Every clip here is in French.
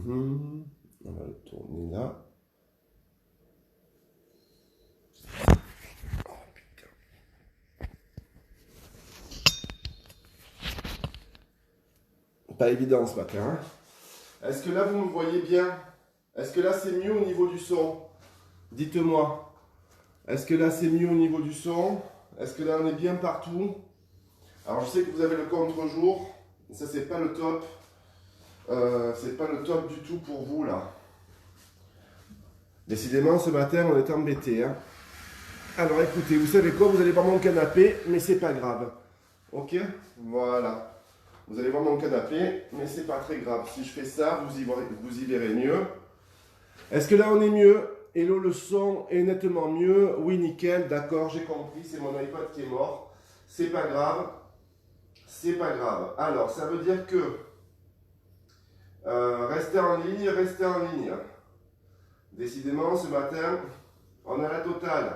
On va le tourner là. Oh putain. Pas évident ce matin. Hein. Est-ce que là vous me voyez bien? Est-ce que là c'est mieux au niveau du son? Dites-moi. Est-ce que là c'est mieux au niveau du son? Est-ce que là on est bien partout? Alors je sais que vous avez le contre-jour. Ça c'est pas le top. C'est pas le top du tout pour vous là. Décidément ce matin on est embêté. Hein. Alors écoutez, vous savez quoi? Vous allez voir mon canapé, mais c'est pas grave. Ok? Voilà. Vous allez voir mon canapé, mais c'est pas très grave. Si je fais ça, vous y verrez mieux. Est-ce que là on est mieux? Hello, le son est nettement mieux. Oui, nickel, d'accord, j'ai compris. C'est mon iPad qui est mort. C'est pas grave. C'est pas grave. Alors, ça veut dire que restez en ligne, restez en ligne. Décidément, ce matin, on a la totale.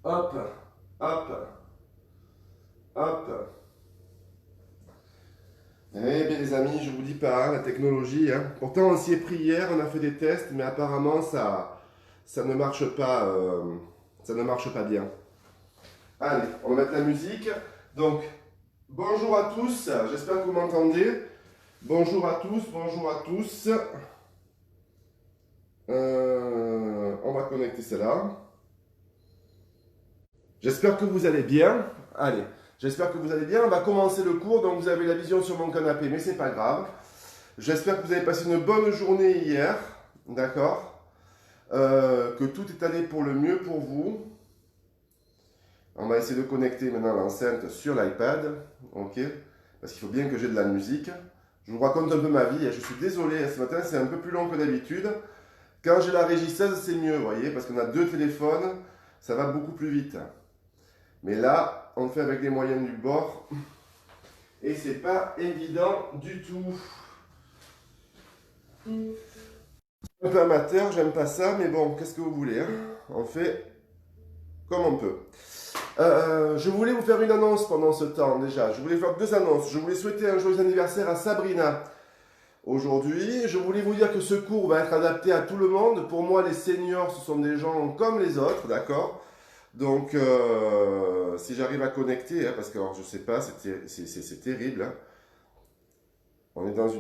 Hop, hop, hop. Eh bien les amis, je vous dis pas, hein, la technologie. Hein. Pourtant on s'y est pris hier, on a fait des tests, mais apparemment ça ne marche pas, ça ne marche pas bien. Allez, on va mettre la musique. Donc, bonjour à tous, j'espère que vous m'entendez. Bonjour à tous, bonjour à tous. On va connecter cela. J'espère que vous allez bien. Allez. J'espère que vous allez bien. On va commencer le cours. Donc, vous avez la vision sur mon canapé, mais c'est pas grave. J'espère que vous avez passé une bonne journée hier. D'accord? Que tout est allé pour le mieux pour vous. On va essayer de connecter maintenant l'enceinte sur l'iPad. Ok? Parce qu'il faut bien que j'ai de la musique. Je vous raconte un peu ma vie. Je suis désolé. Ce matin, c'est un peu plus long que d'habitude. Quand j'ai la régie 16, c'est mieux, vous voyez? Parce qu'on a deux téléphones. Ça va beaucoup plus vite. Mais là, on le fait avec les moyens du bord. Et c'est pas évident du tout. Un peu amateur, j'aime pas ça, mais bon, qu'est-ce que vous voulez? Hein? On fait comme on peut. Je voulais vous faire une annonce pendant ce temps déjà. Je voulais faire deux annonces. Je voulais souhaiter un joyeux anniversaire à Sabrina. Aujourd'hui, je voulais vous dire que ce cours va être adapté à tout le monde. Pour moi, les seniors, ce sont des gens comme les autres, d'accord? Donc, si j'arrive à connecter, hein, parce que alors, je sais pas, c'est terrible. Hein. On est dans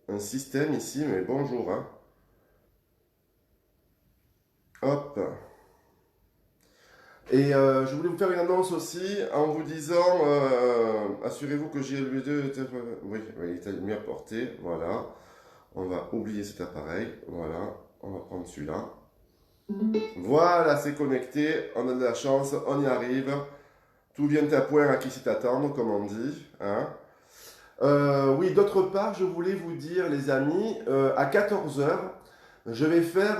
un système ici, mais bonjour. Hein. Hop. Et je voulais vous faire une annonce aussi en vous disant, assurez-vous que j'ai le 2 oui, il est mieux à portée. Voilà. On va oublier cet appareil. Voilà. On va prendre celui-là. Voilà, c'est connecté, on a de la chance, on y arrive. Tout vient à point à qui s'y attendre, comme on dit. Hein. Oui, d'autre part, je voulais vous dire, les amis, à 14 h, je vais faire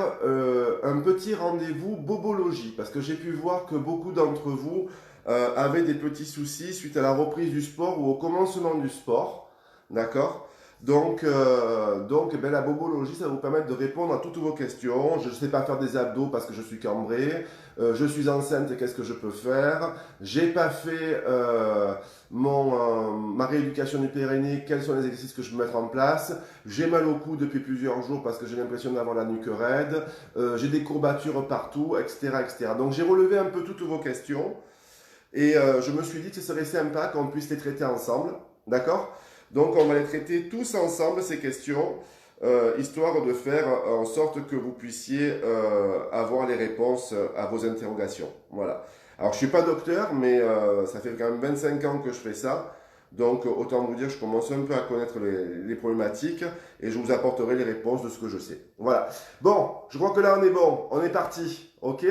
un petit rendez-vous bobologie, parce que j'ai pu voir que beaucoup d'entre vous avaient des petits soucis suite à la reprise du sport ou au commencement du sport. D'accord? Donc ben, la bobologie, ça va vous permettre de répondre à toutes vos questions. Je ne sais pas faire des abdos parce que je suis cambré. Je suis enceinte, qu'est-ce que je peux faire? J'ai pas fait ma rééducation du périnée, quels sont les exercices que je peux mettre en place? J'ai mal au cou depuis plusieurs jours parce que j'ai l'impression d'avoir la nuque raide. J'ai des courbatures partout, etc., etc. Donc j'ai relevé un peu toutes vos questions. Et je me suis dit que ce serait sympa qu'on puisse les traiter ensemble. D'accord? Donc on va les traiter tous ensemble, ces questions, histoire de faire en sorte que vous puissiez avoir les réponses à vos interrogations. Voilà. Alors je ne suis pas docteur, mais ça fait quand même 25 ans que je fais ça. Donc autant vous dire, je commence un peu à connaître les problématiques et je vous apporterai les réponses de ce que je sais. Voilà. Bon, je crois que là on est bon, on est parti. Ok?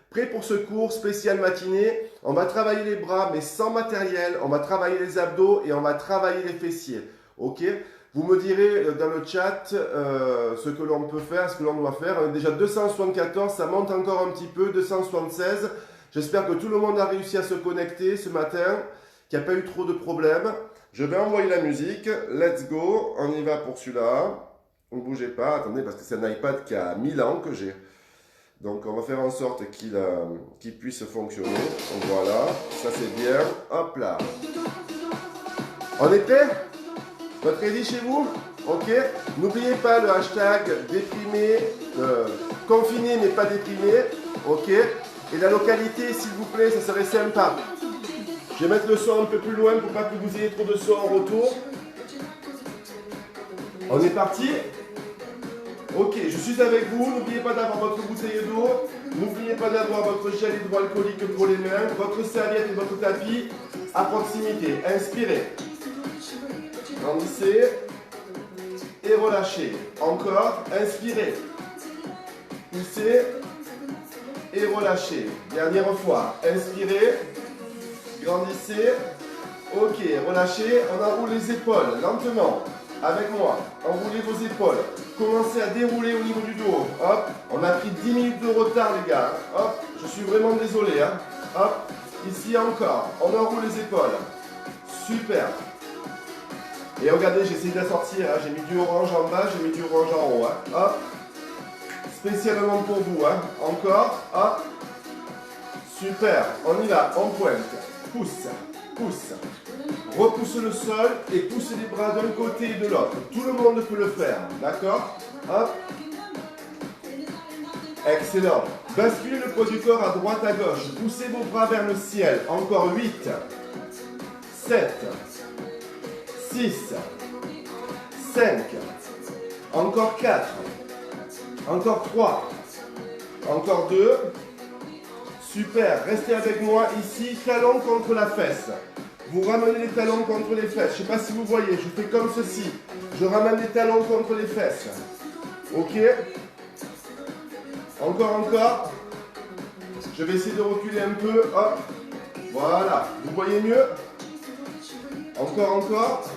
Prêt pour ce cours spécial matinée, on va travailler les bras mais sans matériel, on va travailler les abdos et on va travailler les fessiers. Ok? Vous me direz dans le chat ce que l'on peut faire, ce que l'on doit faire. On est déjà 274, ça monte encore un petit peu, 276. J'espère que tout le monde a réussi à se connecter ce matin, qu'il n'y a pas eu trop de problèmes. Je vais envoyer la musique, let's go, on y va pour celui-là. Ne bougez pas, attendez, parce que c'est un iPad qui a 1000 ans que j'ai. Donc on va faire en sorte qu'il puisse fonctionner. Donc voilà, ça c'est bien. Hop là. On est prêt? Vous êtes ready chez vous? Ok. N'oubliez pas le hashtag déprimé, confiné mais pas déprimé. Ok. Et la localité, s'il vous plaît, ça serait sympa. Je vais mettre le son un peu plus loin pour pas que vous ayez trop de son en retour. On est parti? Ok, je suis avec vous. N'oubliez pas d'avoir votre bouteille d'eau. N'oubliez pas d'avoir votre gel hydroalcoolique pour les mains, votre serviette et votre tapis à proximité. Inspirez. Grandissez. Et relâchez. Encore. Inspirez. Poussez. Et relâchez. Dernière fois. Inspirez. Grandissez. Ok, relâchez. On enroule les épaules lentement. Avec moi. Enroulez vos épaules. Commencez à dérouler au niveau du dos. Hop. On a pris 10 minutes de retard, les gars. Hop. Je suis vraiment désolé. Hein. Hop. Ici encore. On enroule les épaules. Super. Et regardez, j'essaie d'assortir. Hein. J'ai mis du orange en bas, j'ai mis du orange en haut. Hein. Hop. Spécialement pour vous. Hein. Encore. Hop. Super. On y va. On pointe. Pousse. Pousse. Repousse le sol et pousse les bras d'un côté et de l'autre. Tout le monde peut le faire. D'accord? Hop. Excellent. Basculez le poids du corps à droite, à gauche. Poussez vos bras vers le ciel. Encore 8, 7, 6, 5, encore 4, encore 3, encore 2. Super. Restez avec moi ici, talon contre la fesse. Vous ramenez les talons contre les fesses. Je ne sais pas si vous voyez, je fais comme ceci. Je ramène les talons contre les fesses. Ok? Encore, encore. Je vais essayer de reculer un peu. Hop. Voilà. Vous voyez mieux? Encore, encore.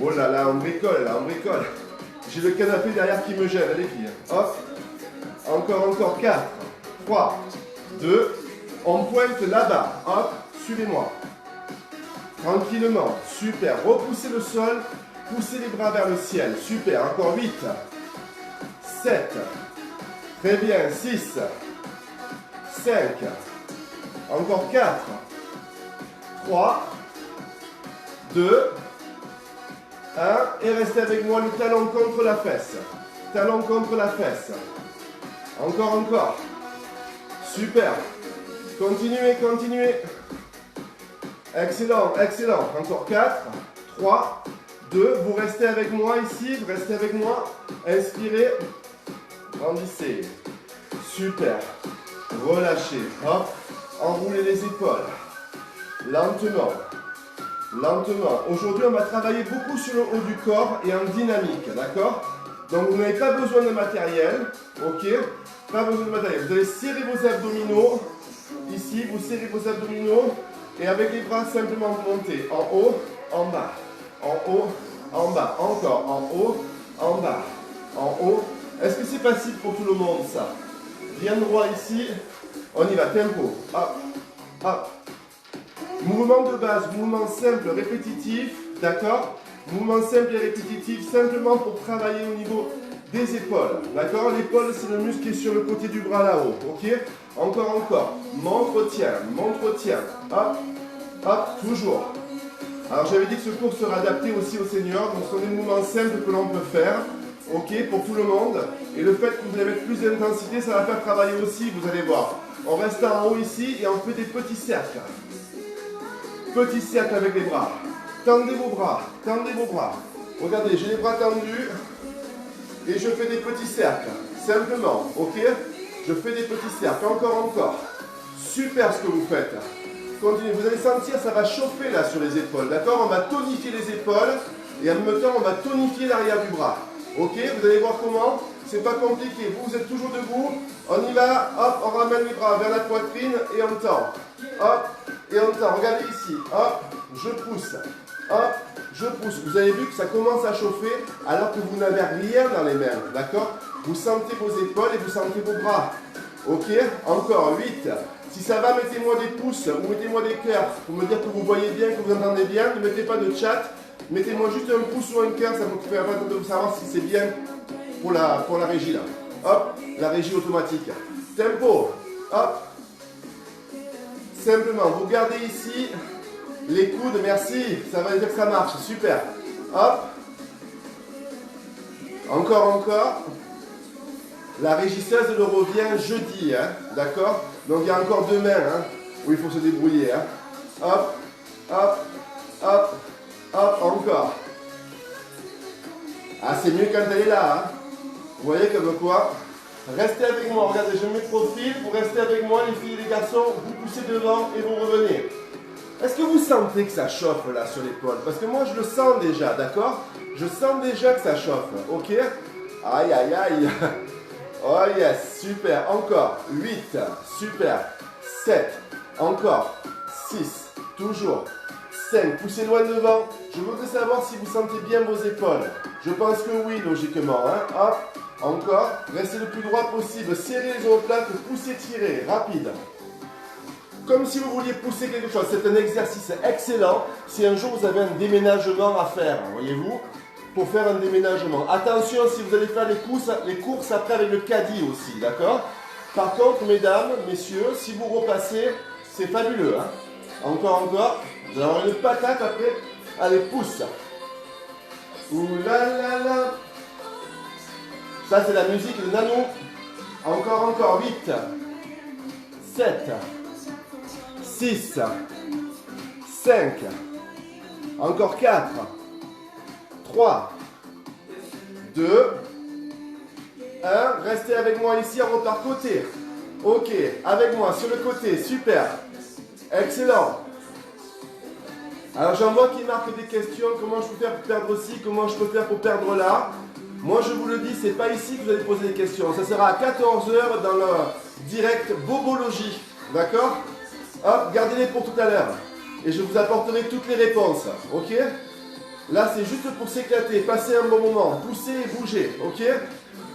Oh là là, on bricole, là, on bricole. J'ai le canapé derrière qui me gêne, les filles. Hop. Encore, encore. 4, 3, 2. On pointe là-bas. Hop. Suivez-moi. Tranquillement. Super. Repoussez le sol. Poussez les bras vers le ciel. Super. Encore 8, 7. Très bien. 6, 5. Encore 4, 3, 2, 1. Et restez avec moi le talon contre la fesse. Talon contre la fesse. Encore, encore. Super. Continuez, continuez. Excellent, excellent. Encore 4, 3, 2. Vous restez avec moi ici. Vous restez avec moi. Inspirez. Grandissez. Super. Relâchez. Hop. Enroulez les épaules. Lentement. Lentement. Aujourd'hui, on va travailler beaucoup sur le haut du corps et en dynamique. D'accord? Donc, vous n'avez pas besoin de matériel. Ok? Pas besoin de matériel. Vous allez serrer vos abdominaux. Ici, vous serrez vos abdominaux. Et avec les bras, simplement vous montez en haut, en bas, en haut, en bas, encore en haut, en bas, en haut. Est-ce que c'est facile pour tout le monde ça? Bien droit ici, on y va, tempo, hop, hop. Mouvement de base, mouvement simple, répétitif, d'accord? Mouvement simple et répétitif, simplement pour travailler au niveau des épaules, d'accord? L'épaule, c'est le muscle qui est sur le côté du bras là-haut, ok? Encore, encore. Montre-tiens, hop, hop, toujours. Alors j'avais dit que ce cours sera adapté aussi aux seniors, donc ce sont des mouvements simples que l'on peut faire, ok, pour tout le monde. Et le fait que vous allez mettre plus d'intensité, ça va faire travailler aussi, vous allez voir. On reste en haut ici et on fait des petits cercles. Petits cercles avec les bras. Tendez vos bras, tendez vos bras. Regardez, j'ai les bras tendus et je fais des petits cercles, simplement, ok? Je fais des petits cercles, encore, encore. Super ce que vous faites. Continuez, vous allez sentir, ça va chauffer là sur les épaules, d'accord? On va tonifier les épaules et en même temps, on va tonifier l'arrière du bras. Ok? Vous allez voir comment? C'est pas compliqué. Vous êtes toujours debout. On y va. Hop, on ramène les bras vers la poitrine et on tend. Hop, et on tend. Regardez ici. Hop, je pousse. Hop, je pousse. Vous avez vu que ça commence à chauffer alors que vous n'avez rien dans les mains, d'accord? Vous sentez vos épaules et vous sentez vos bras. Ok? Encore 8. Si ça va, mettez-moi des pouces ou mettez-moi des cœurs pour me dire que vous voyez bien, que vous entendez bien. Ne mettez pas de chat. Mettez-moi juste un pouce ou un cœur, ça me permet de savoir si c'est bien pour la régie là. Hop, la régie automatique. Tempo. Hop. Simplement, vous gardez ici les coudes, merci. Ça va dire que ça marche. Super. Hop. Encore. La régisseuse elle revient jeudi, hein, d'accord? Donc il y a encore 2 mains hein, où il faut se débrouiller. Hein. Hop, encore. Ah, c'est mieux quand elle est là. Hein. Vous voyez comme quoi? Restez avec moi, regardez, je mets de profil, vous restez avec moi, les filles et les garçons, vous poussez devant et vous revenez. Est-ce que vous sentez que ça chauffe là sur l'épaule? Parce que moi je le sens déjà, d'accord? Je sens déjà que ça chauffe, ok? Aïe, aïe, aïe. Oh yes, super, encore. 8, super. 7, encore. 6, toujours. 5, poussez loin devant. Je voudrais savoir si vous sentez bien vos épaules. Je pense que oui, logiquement. Hein? Hop, encore. Restez le plus droit possible. Serrez les omoplates, poussez, tirez. Rapide. Comme si vous vouliez pousser quelque chose. C'est un exercice excellent si un jour vous avez un déménagement à faire. Voyez-vous? Pour faire un déménagement. Attention si vous allez faire les courses après avec le caddie aussi. D'accord? Par contre, mesdames, messieurs, si vous repassez, c'est fabuleux. Hein? Encore. Vous allez avoir une patate après. Allez, pousse. Ouh là là là. Ça, c'est la musique de Nano. Encore. 8, 7, 6, 5, encore 4, 3, 2, 1. Restez avec moi ici, on repart côté. Ok, avec moi sur le côté, super. Excellent. Alors j'en vois qui marquent des questions, comment je peux faire pour perdre ci, comment je peux faire pour perdre là. Moi je vous le dis, c'est pas ici que vous allez poser des questions. Ça sera à 14 h dans le direct Bobologie. D'accord? Hop, gardez-les pour tout à l'heure. Et je vous apporterai toutes les réponses. Ok? Là c'est juste pour s'éclater, passer un bon moment. Poussez et bougez. Ok?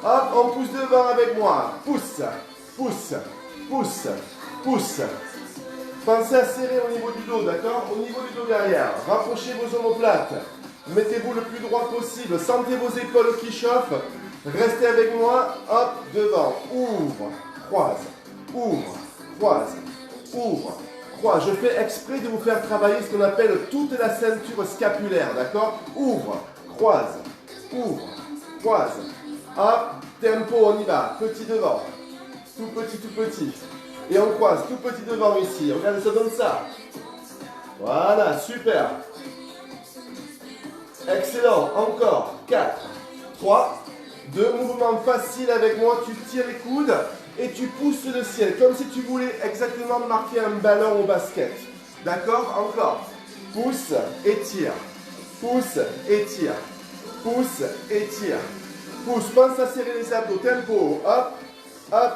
Hop, on pousse devant avec moi. Pousse. Pensez à serrer au niveau du dos, d'accord? Au niveau du dos derrière. Rapprochez vos omoplates. Mettez-vous le plus droit possible. Sentez vos épaules qui chauffent. Restez avec moi. Hop, devant. Ouvre, croise. Ouvre, croise. Ouvre, croise. Je fais exprès de vous faire travailler ce qu'on appelle toute la ceinture scapulaire, d'accord? Ouvre, croise. Ouvre, croise. Hop, tempo, on y va. Petit devant. Tout petit. Et on croise, tout petit devant ici. Regardez, ça donne ça. Voilà, super. Excellent. Encore. 4, 3, 2. Mouvement facile avec moi. Tu tires les coudes et tu pousses le ciel. Comme si tu voulais exactement marquer un ballon au basket. D'accord? Encore. Pousse et tire. Pousse et tire. Pousse et tire. Pousse. Pense à serrer les abdos. Tempo. Hop, hop.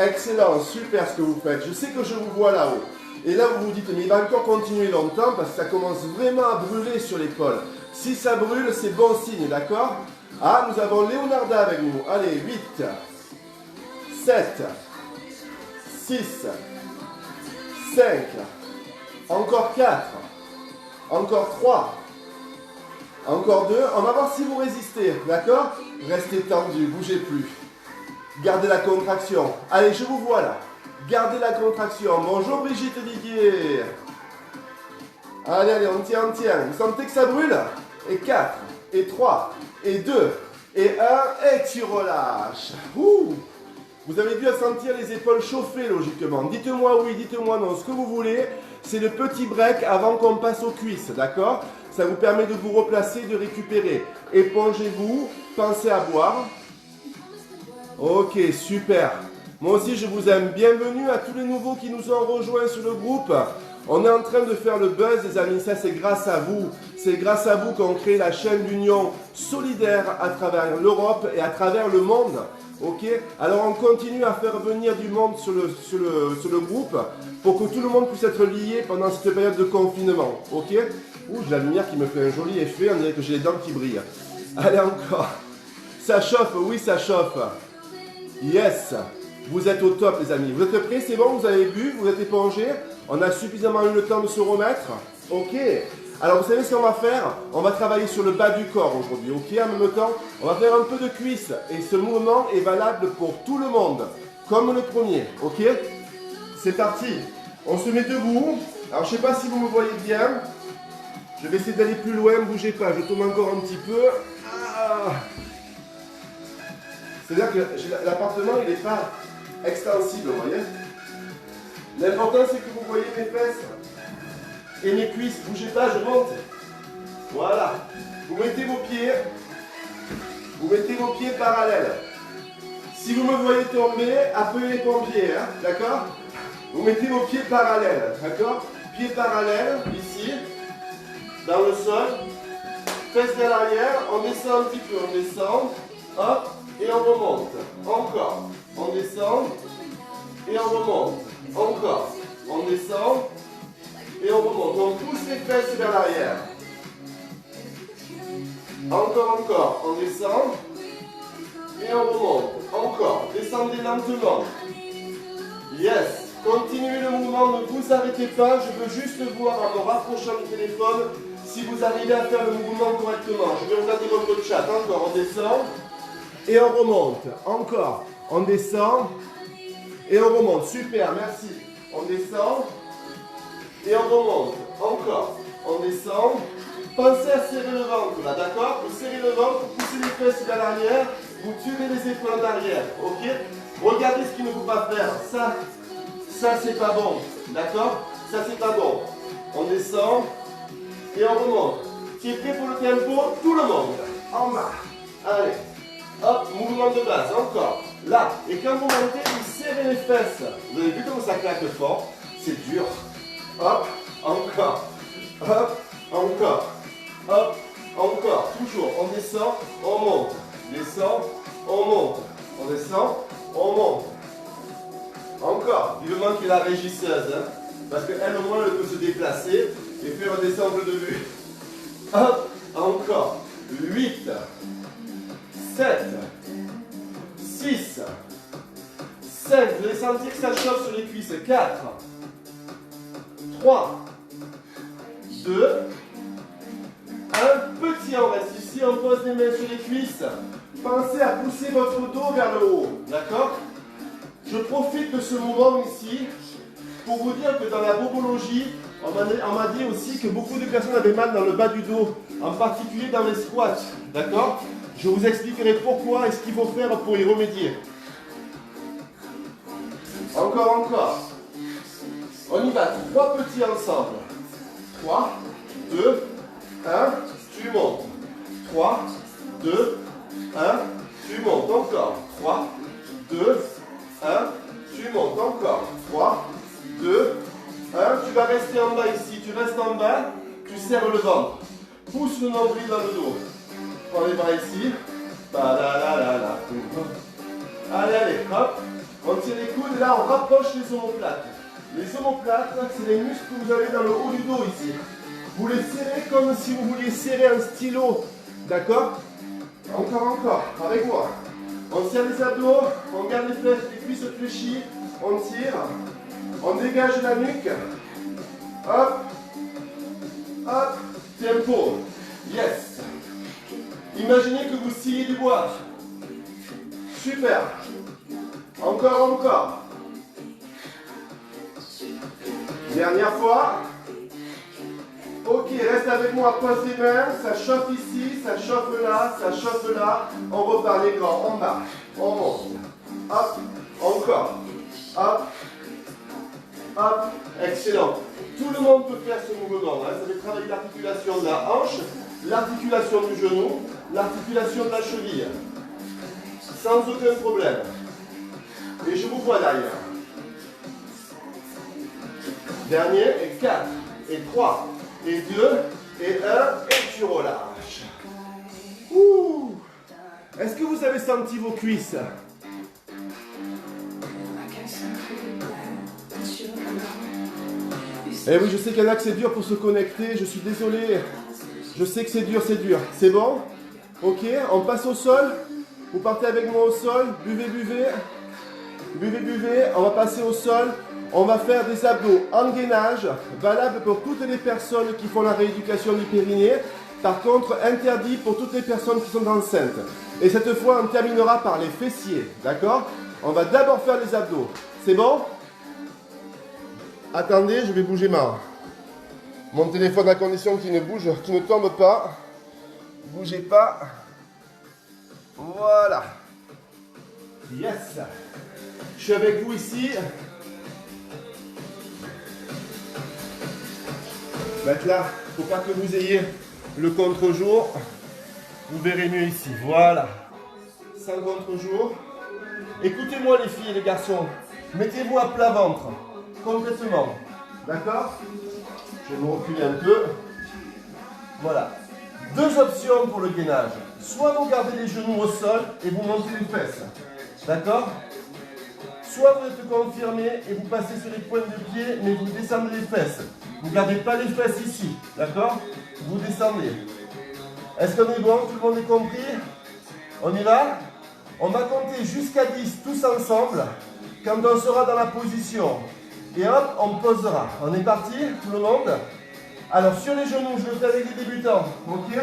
Excellent, super ce que vous faites. Je sais que je vous vois là-haut. Et là, vous vous dites, mais il va encore continuer longtemps parce que ça commence vraiment à brûler sur l'épaule. Si ça brûle, c'est bon signe, d'accord? Ah, nous avons Leonarda avec nous. Allez, 8, 7, 6, 5, encore 4, encore 3, encore 2. On va voir si vous résistez, d'accord? Restez tendu, bougez plus. Gardez la contraction. Allez, je vous vois là. Gardez la contraction. Bonjour Brigitte Didier. Allez, on tient. Vous sentez que ça brûle? Et 4, et 3, et 2, et 1, et tu relâches. Ouh. Vous avez dû sentir les épaules chauffer logiquement. Dites-moi oui, dites-moi non. Ce que vous voulez, c'est le petit break avant qu'on passe aux cuisses, d'accord? Ça vous permet de vous replacer, de récupérer. Épongez-vous, pensez à boire. Ok, super. Moi aussi, je vous aime. Bienvenue à tous les nouveaux qui nous ont rejoints sur le groupe. On est en train de faire le buzz, les amis. Ça, c'est grâce à vous. C'est grâce à vous qu'on crée la chaîne d'union solidaire à travers l'Europe et à travers le monde. Ok? Alors, on continue à faire venir du monde sur le groupe pour que tout le monde puisse être lié pendant cette période de confinement. Ok? Ouh, j'ai la lumière qui me fait un joli effet. On dirait que j'ai les dents qui brillent. Allez, encore. Ça chauffe, oui, ça chauffe. Yes, vous êtes au top les amis. Vous êtes prêts? C'est bon? Vous avez bu? Vous êtes épongés? On a suffisamment eu le temps de se remettre? Ok. Alors vous savez ce qu'on va faire? On va travailler sur le bas du corps aujourd'hui. Ok. En même temps, on va faire un peu de cuisse. Et ce mouvement est valable pour tout le monde. Comme le premier. Ok. C'est parti. On se met debout. Alors je ne sais pas si vous me voyez bien. Je vais essayer d'aller plus loin, bougez pas, je tourne encore un petit peu. Ah. C'est-à-dire que l'appartement, il n'est pas extensible, vous voyez. L'important, c'est que vous voyez mes fesses et mes cuisses. Bougez pas, je monte. Voilà. Vous mettez vos pieds parallèles. Si vous me voyez tomber, appelez les pompiers, hein, d'accord? Vous mettez vos pieds parallèles, d'accord? Pieds parallèles, ici, dans le sol. Fesses vers l'arrière, on descend un petit peu, on descend, hop, et on remonte. Encore, on descend, et on remonte. Encore, on descend, et on remonte. On pousse les fesses vers l'arrière. Encore, on descend, et on remonte. Encore, descendez lentement. Yes. Continuez le mouvement, ne vous arrêtez pas. Je veux juste voir en me rapprochant du téléphone si vous arrivez à faire le mouvement correctement. Je vais regarder votre chat. Encore, on descend et on remonte. Encore, on descend et on remonte. Super, merci. On descend et on remonte. Encore, on descend. Pensez à serrer le ventre là, d'accord? Vous serrez le ventre, vous poussez les fesses vers l'arrière, vous tirez les épaules en arrière, ok? Regardez ce qu'il ne faut pas faire. Ça c'est pas bon, d'accord? Ça c'est pas bon. On descend et on remonte. Qui est prêt pour le tempo? Tout le monde. En bas. Allez. Hop, mouvement de base, encore. Là. Et quand vous montez, vous serrez les fesses. Vous avez vu comment ça claque fort? C'est dur. Hop, encore. Hop, encore. Hop, encore. Toujours. On descend, on monte. Descend, on monte. On descend, on monte. Encore, vivement qu'il y ait la régisseuse, hein, parce qu'elle au moins elle peut se déplacer et faire redescendre de vue. Hop, encore. 8, 7, 6, 5, vous allez sentir que ça chauffe sur les cuisses. 4, 3, 2, 1, petit, on reste ici, on pose les mains sur les cuisses. Pensez à pousser votre dos vers le haut, d'accord? Je profite de ce moment ici pour vous dire que dans la bobologie, on m'a dit aussi que beaucoup de personnes avaient mal dans le bas du dos, en particulier dans les squats, d'accord? Je vous expliquerai pourquoi et ce qu'il faut faire pour y remédier. Encore. On y va, 3 petits ensemble. 3, 2, 1, tu montes. 3, 2, 1, tu montes. Encore. 3, 2, 1, tu montes. Encore. 3, 2, 1, tu vas rester en bas ici. Tu restes en bas, tu serres le ventre. Pousse le nombril dans le dos. Prends les bras ici. Allez, hop. On tire les coudes et là on rapproche les omoplates. Les omoplates, c'est les muscles que vous avez dans le haut du dos ici. Vous les serrez comme si vous vouliez serrer un stylo. D'accord? Encore, avec moi. On serre les abdos, on garde les cuisses fléchies, on tire, on dégage la nuque. Hop, tempo. Yes. Imaginez que vous sciez du bois. Super. Encore. Dernière fois. Ok, reste avec moi, pose les mains, ça chauffe ici, ça chauffe là, on repart les grands, en bas, on monte, hop, encore, hop, excellent. Tout le monde peut faire ce mouvement, hein. Ça fait travailler l'articulation de la hanche, l'articulation du genou, l'articulation de la cheville, sans aucun problème. Et je vous vois derrière. Dernier, et 4, et 3, et 2, et 1, et tu relâches. Ouh. Est-ce que vous avez senti vos cuisses? Eh oui, je sais qu'il y en a que c'est dur pour se connecter, je suis désolé. Je sais que c'est dur. C'est bon? Ok, on passe au sol. Vous partez avec moi au sol, buvez, on va passer au sol. On va faire des abdos en gainage, valable pour toutes les personnes qui font la rééducation du périnée. Par contre, interdit pour toutes les personnes qui sont enceintes. Et cette fois, on terminera par les fessiers, d'accord? On va d'abord faire les abdos. C'est bon? Attendez, je vais bouger ma... Mon téléphone à condition qu'il ne bouge, qu'il ne tombe pas. Bougez pas. Voilà. Yes. Je suis avec vous ici. Là, il ne faut pas que vous ayez le contre-jour. Vous verrez mieux ici. Voilà. Sans contre-jour. Écoutez-moi les filles et les garçons. Mettez-vous à plat ventre. Complètement. D'accord? Je vais me reculer un peu. Voilà. Deux options pour le gainage. Soit vous gardez les genoux au sol et vous montez les fesses. D'accord? Soit vous êtes confirmé et vous passez sur les pointes de pied, mais vous descendez les fesses. Vous ne gardez pas les fesses ici. D'accord? Vous descendez. Est-ce qu'on est bon? Tout le monde est compris? On y va? On va compter jusqu'à 10 tous ensemble quand on sera dans la position. Et hop, on posera. On est parti, tout le monde? Alors sur les genoux, je le fais avec les débutants. Ok?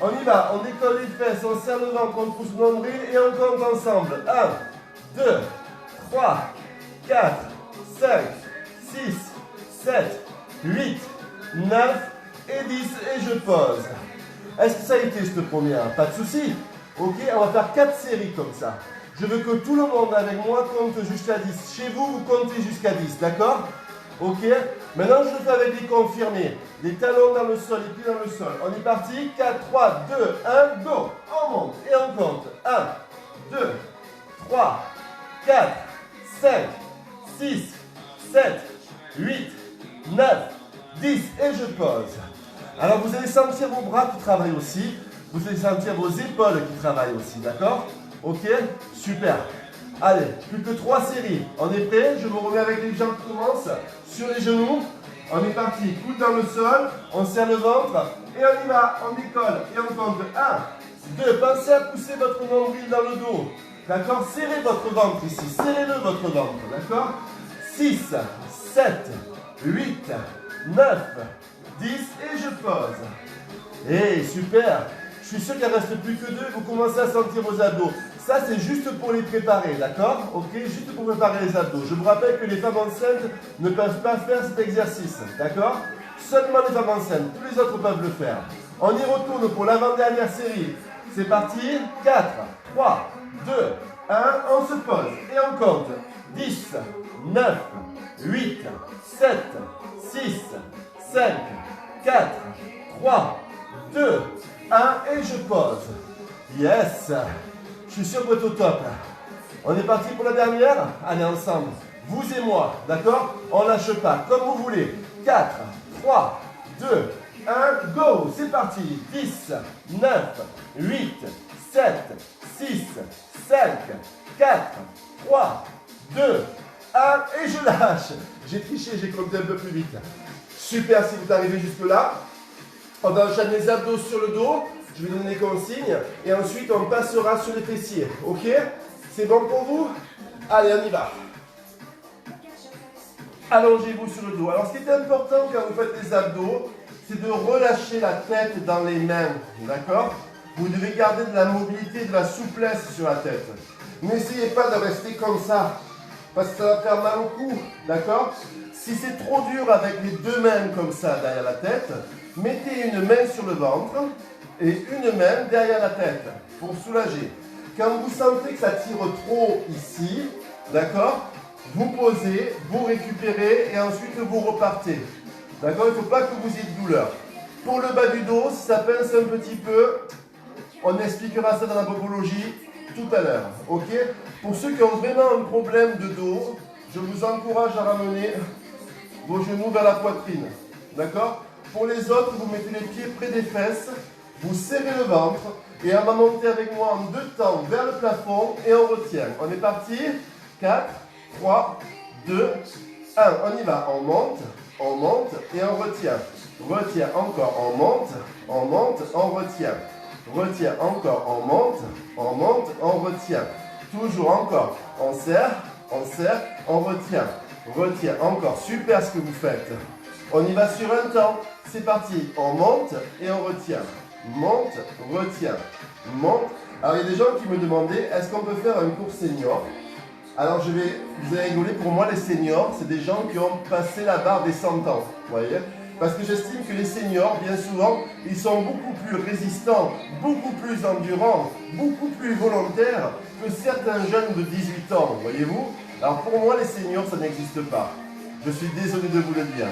On y va, on décolle les fesses, on serre le ventre, on pousse le nombril et on compte ensemble. 1, 2, 3, 4, 5, 6, 7, 8, 9 et 10 et je pose. Est-ce que ça a été cette première? Pas de souci. Ok, on va faire 4 séries comme ça. Je veux que tout le monde avec moi compte jusqu'à 10. Chez vous, vous comptez jusqu'à 10, d'accord? Ok? Maintenant, je le fais avec les confirmés. Les talons dans le sol, les pieds dans le sol. On est parti. 4, 3, 2, 1, go! On monte et on compte. 1, 2, 3, 4, 5, 6, 7, 8, 9, 10 et je pose. Alors, vous allez sentir vos bras qui travaillent aussi. Vous allez sentir vos épaules qui travaillent aussi, d'accord? Ok? Super. Allez, plus que 3 séries. On est prêt? Je me remets avec les jambes qui commencent. Sur les genoux. On est parti. Coude dans le sol. On serre le ventre. Et on y va. On décolle. Et on compte. 1, 2. Pensez à pousser votre nombril dans le dos. D'accord? Serrez votre ventre ici. Serrez-le votre ventre. D'accord? 6, 7, 8, 9, 10. Et je pose. Hey, super. Je suis sûr qu'il ne reste plus que 2. Vous commencez à sentir vos abdos. Ça, c'est juste pour les préparer, d'accord? Ok, juste pour préparer les abdos. Je vous rappelle que les femmes enceintes ne peuvent pas faire cet exercice, d'accord? Seulement les femmes enceintes. Tous les autres peuvent le faire. On y retourne pour l'avant-dernière série. C'est parti. 4, 3, 2, 1. On se pose et on compte. 10, 9, 8, 7, 6, 5, 4, 3, 2, 1 et je pose. Yes. Je suis sûr que vous êtes au top. On est parti pour la dernière? Allez, ensemble. Vous et moi, d'accord? On lâche pas, comme vous voulez. 4, 3, 2, 1, go! C'est parti. 10, 9, 8, 7, 6, 5, 4, 3, 2, 1 et je lâche. J'ai triché, j'ai compté un peu plus vite. Super si vous arrivez jusque là. On va enchaîner les abdos sur le dos. Je vais donner les consignes et ensuite on passera sur les fessiers. Ok? C'est bon pour vous? Allez, on y va. Allongez-vous sur le dos. Alors, ce qui est important quand vous faites les abdos, c'est de relâcher la tête dans les mains. D'accord? Vous devez garder de la mobilité, de la souplesse sur la tête. N'essayez pas de rester comme ça, parce que ça va faire mal au cou. D'accord? Si c'est trop dur avec les deux mains comme ça derrière la tête, mettez une main sur le ventre et une main derrière la tête pour soulager. Quand vous sentez que ça tire trop ici, d'accord, vous posez, vous récupérez et ensuite vous repartez. D'accord? Il ne faut pas que vous ayez de douleur. Pour le bas du dos, si ça pince un petit peu, on expliquera ça dans la bobologie tout à l'heure. Ok? Pour ceux qui ont vraiment un problème de dos, je vous encourage à ramener vos genoux vers la poitrine. D'accord? Pour les autres, vous mettez les pieds près des fesses. Vous serrez le ventre et on va monter avec moi en 2 temps vers le plafond et on retient. On est parti. 4, 3, 2, 1. On y va. On monte et on retient. Retient encore. On monte, on retient. Retient encore. On monte, on retient. Toujours encore. On serre, on retient. Retient encore. Super ce que vous faites. On y va sur un temps. C'est parti. On monte et on retient. Monte, retient, monte. Alors il y a des gens qui me demandaient, est-ce qu'on peut faire un cours senior? Alors vous allez rigoler, pour moi les seniors, c'est des gens qui ont passé la barre des 100 ans. Vous voyez? Parce que j'estime que les seniors, bien souvent, ils sont beaucoup plus résistants, beaucoup plus endurants, beaucoup plus volontaires que certains jeunes de 18 ans, voyez-vous. Alors pour moi, les seniors, ça n'existe pas. Je suis désolé de vous le dire.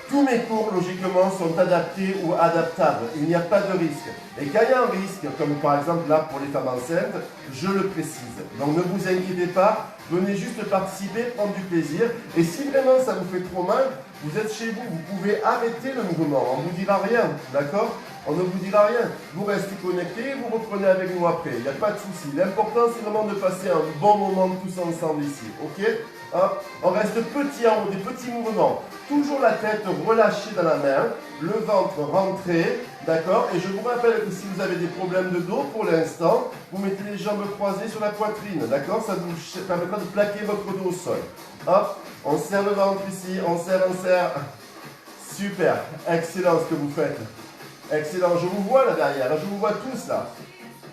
Tous mes cours, logiquement, sont adaptés ou adaptables. Il n'y a pas de risque. Et quand il y a un risque, comme par exemple là pour les femmes enceintes, je le précise. Donc ne vous inquiétez pas, venez juste participer, prendre du plaisir. Et si vraiment ça vous fait trop mal, vous êtes chez vous, vous pouvez arrêter le mouvement. On ne vous dira rien, d'accord? On ne vous dira rien. Vous restez connectés, vous reprenez avec nous après. Il n'y a pas de souci. L'important, c'est vraiment de passer un bon moment tous ensemble ici, ok? Hop. On reste petit en haut, des petits mouvements. Toujours la tête relâchée dans la main, le ventre rentré, d'accord? Et je vous rappelle que si vous avez des problèmes de dos pour l'instant, vous mettez les jambes croisées sur la poitrine, d'accord? Ça vous permettra de plaquer votre dos au sol. Hop, on serre le ventre ici, on serre, on serre. Super, excellent ce que vous faites. Excellent, je vous vois là derrière, là, je vous vois tous là.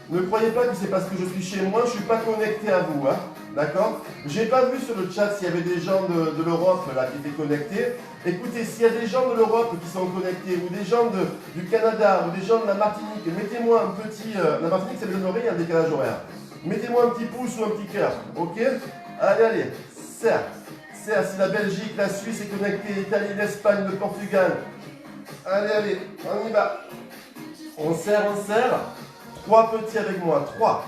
Ne croyez pas que c'est parce que je suis chez moi, je ne suis pas connecté à vous, hein, d'accord? Je n'ai pas vu sur le chat s'il y avait des gens de l'Europe là qui étaient connectés. Écoutez, s'il y a des gens de l'Europe qui sont connectés, ou des gens du Canada, ou des gens de la Martinique, mettez-moi un petit... la Martinique, c'est le Nord, il y a un décalage horaire. Mettez-moi un petit pouce ou un petit cœur, ok? Allez, allez, serre. Serre, si la Belgique, la Suisse est connectée, l'Italie, l'Espagne, le Portugal. Allez, allez, on y va. On serre, on serre. 3 petits avec moi. 3,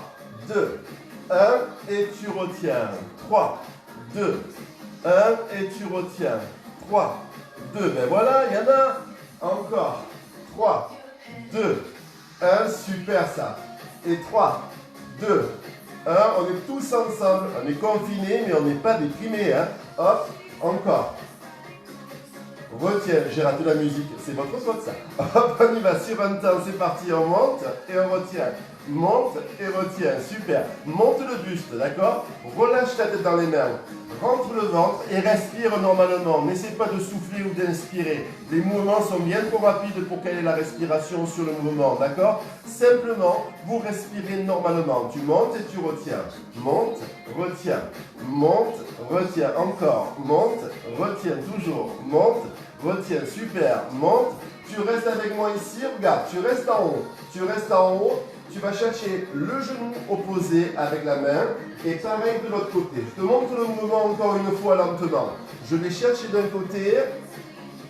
2, 1 et tu retiens. 3, 2, 1 et tu retiens. 3, 2, ben voilà, il y en a. Encore. 3, 2, 1, super ça. Et 3, 2, 1, on est tous ensemble. On est confinés, mais on n'est pas déprimés. Hein. Hop, encore. Retiens, j'ai raté la musique, c'est votre faute ça. Hop, on y va sur un temps, c'est parti, on monte et on retient. Monte et retiens, super. Monte le buste, d'accord? Relâche la tête dans les mains. Rentre le ventre et respire normalement. N'essaie pas de souffler ou d'inspirer. Les mouvements sont bien trop rapides pour caler la respiration sur le mouvement, d'accord? Simplement, vous respirez normalement. Tu montes et tu retiens. Monte, retiens. Monte, retiens. Encore. Monte, retiens. Toujours. Monte, retiens. Super. Monte. Tu restes avec moi ici. Regarde, tu restes en haut. Tu restes en haut. Tu vas chercher le genou opposé avec la main et pareil de l'autre côté. Je te montre le mouvement encore une fois lentement. Je vais chercher d'un côté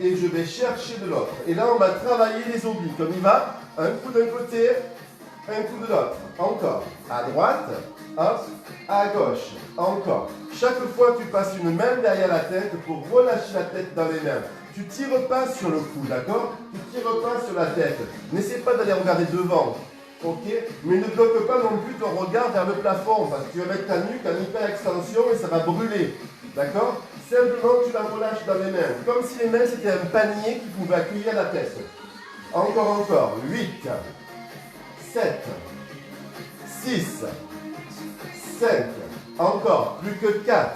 et je vais chercher de l'autre. Et là, on va travailler les obliques. On y va. Un coup d'un côté, un coup de l'autre. Encore. À droite, hop, à gauche. Encore. Chaque fois, tu passes une main derrière la tête pour relâcher la tête dans les mains. Tu ne tires pas sur le cou, d'accord? Tu ne tires pas sur la tête. N'essaie pas d'aller regarder devant. Ok, mais ne bloque pas non plus ton regard vers le plafond parce que tu vas mettre ta nuque en hyper extension et ça va brûler. D'accord? Simplement tu la relâches dans les mains. Comme si les mains c'était un panier qui pouvait accueillir la tête. Encore. 8, 7, 6, 5. Encore. Plus que 4.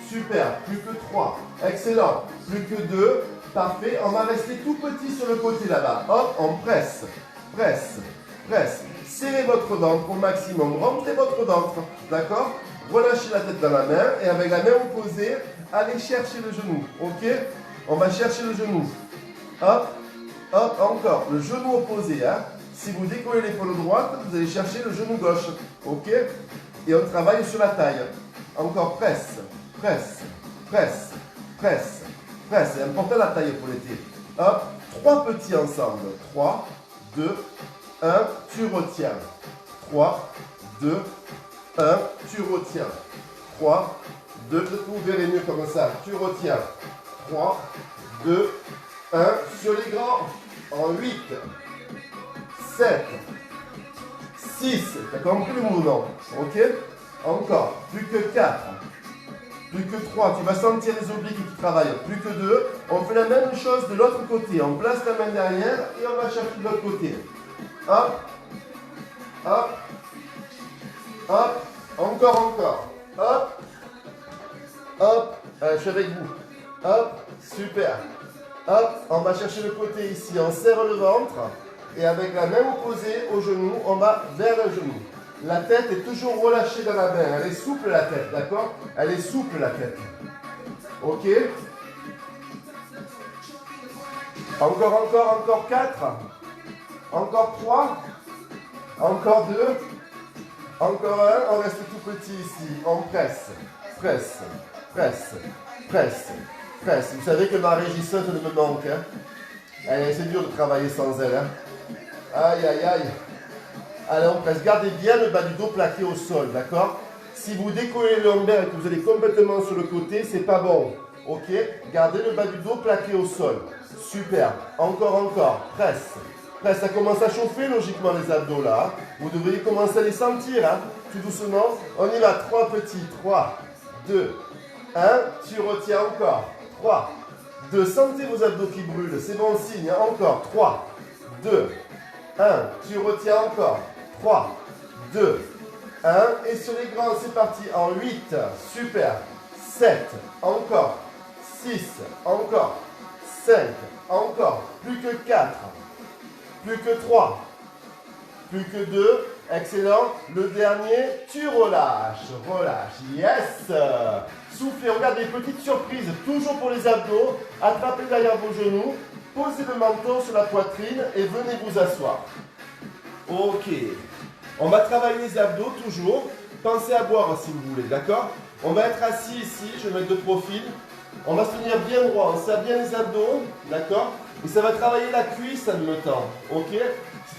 Super. Plus que 3. Excellent. Plus que 2. Parfait. On va rester tout petit sur le côté là-bas. Hop, on presse. Presse. Presse. Serrez votre ventre au maximum. Rentrez votre ventre. D'accord? Relâchez la tête dans la main. Et avec la main opposée, allez chercher le genou. Ok? On va chercher le genou. Hop. Hop. Encore. Le genou opposé. Hein? Si vous décollez l'épaule droite, vous allez chercher le genou gauche. Ok? Et on travaille sur la taille. Encore. Presse. Presse. Presse. Presse. Presse. C'est important la taille pour l'été. Hop. 3 petits ensemble. 3, 2, 1, tu retiens. 3, 2, 1, tu retiens. 3, 2, vous verrez mieux comme ça. Tu retiens. 3, 2, 1, sur les grands. En 8, 7, 6. Tu as compris le mouvement. Ok? Encore. Plus que 4. Plus que 3. Tu vas sentir les obliques qui travaillent. Plus que 2. On fait la même chose de l'autre côté. On place la main derrière et on va chercher de l'autre côté. Hop, hop, hop, encore, hop, hop, je suis avec vous, hop, super, hop, on va chercher le côté ici, on serre le ventre, et avec la main opposée au genou, on va vers le genou. La tête est toujours relâchée dans la main, elle est souple la tête, d'accord? Elle est souple la tête, ok? Encore 4. Encore 3. Encore 2. Encore 1. On reste tout petit ici. On presse. Presse. Presse. Presse. Presse. Vous savez que ma régisseuse me manque. Hein? C'est dur de travailler sans elle. Hein? Aïe, aïe, aïe. Allez, on presse. Gardez bien le bas du dos plaqué au sol, d'accord? Si vous décollez le lombaire et que vous allez complètement sur le côté, c'est pas bon. Ok? Gardez le bas du dos plaqué au sol. Super. Encore. Presse. Presse. Ça commence à chauffer logiquement les abdos là. Vous devriez commencer à les sentir. Hein? Tout doucement. On y va. 3 petits. 3, 2, 1. Tu retiens encore. 3, 2. Sentez vos abdos qui brûlent. C'est bon signe. Hein? Encore. 3, 2, 1. Tu retiens encore. 3, 2, 1. Et sur les grands, c'est parti. En 8. Super. 7. Encore. 6. Encore. 5. Encore. Plus que 4. Plus que 3. Plus que 2. Excellent. Le dernier, tu relâches. Relâche. Yes. Soufflez. Regardez, petite surprise. Toujours pour les abdos. Attrapez derrière vos genoux. Posez le menton sur la poitrine et venez vous asseoir. Ok. On va travailler les abdos toujours. Pensez à boire si vous voulez, d'accord? On va être assis ici. Je vais mettre de profil. On va se tenir bien droit. On serre bien les abdos, d'accord? Et ça va travailler la cuisse en même temps, ok?